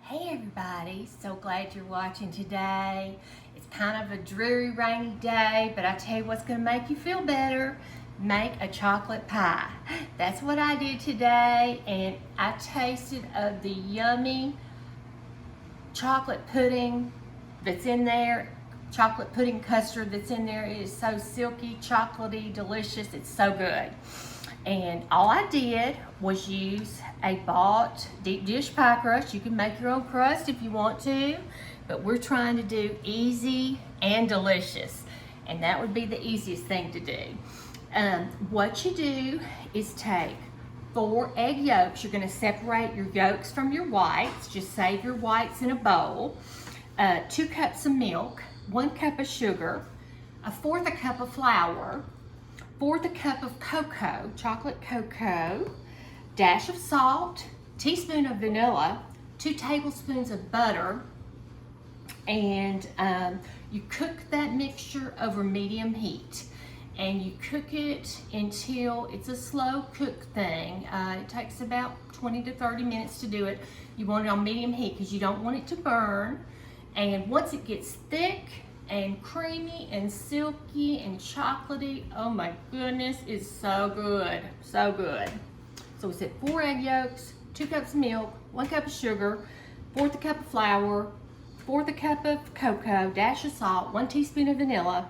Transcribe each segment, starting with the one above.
Hey everybody, so glad you're watching today. It's kind of a dreary, rainy day, but I tell you what's going to make you feel better. Make a chocolate pie. That's what I did today, and I tasted of the yummy chocolate pudding that's in there. Chocolate pudding custard that's in there. It is so silky, chocolatey, delicious. It's so good. And all I did was use a bought deep dish pie crust. You can make your own crust if you want to, but we're trying to do easy and delicious. And that would be the easiest thing to do. What you do is take 4 egg yolks. You're gonna separate your yolks from your whites. Just save your whites in a bowl. 2 cups of milk, 1 cup of sugar, 1/4 cup of flour, 1/4 cup of cocoa, chocolate cocoa, dash of salt, teaspoon of vanilla, 2 tablespoons of butter, and you cook that mixture over medium heat. And you cook it until it's a slow cook thing. It takes about 20 to 30 minutes to do it. You want it on medium heat because you don't want it to burn. And once it gets thick and creamy and silky and chocolatey, oh my goodness, it's so good, so good. So we said 4 egg yolks, 2 cups of milk, 1 cup of sugar, 1/4 cup of flour, 1/4 cup of cocoa, dash of salt, 1 teaspoon of vanilla,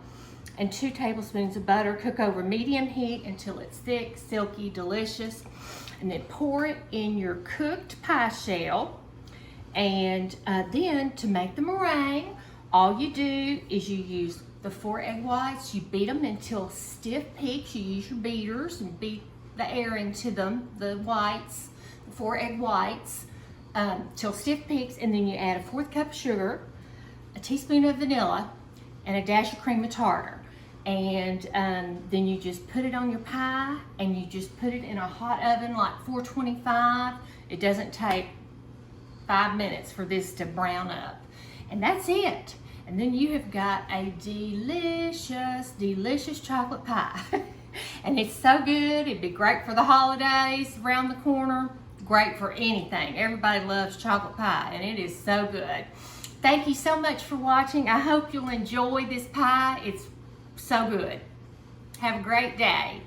and 2 tablespoons of butter. Cook over medium heat until it's thick, silky, delicious. And then pour it in your cooked pie shell. And then to make the meringue, all you do is you use the 4 egg whites, you beat them until stiff peaks. You use your beaters and beat the air into them, the whites, the 4 egg whites, till stiff peaks, and then you add 1/4 cup of sugar, a teaspoon of vanilla, and a dash of cream of tartar. And then you just put it on your pie, and you just put it in a hot oven like 425. It doesn't take 5 minutes for this to brown up. And that's it. And then you have got a delicious, delicious chocolate pie. And it's so good. It'd be great for the holidays around the corner. Great for anything. Everybody loves chocolate pie, and it is so good. Thank you so much for watching. I hope you'll enjoy this pie. It's so good. Have a great day.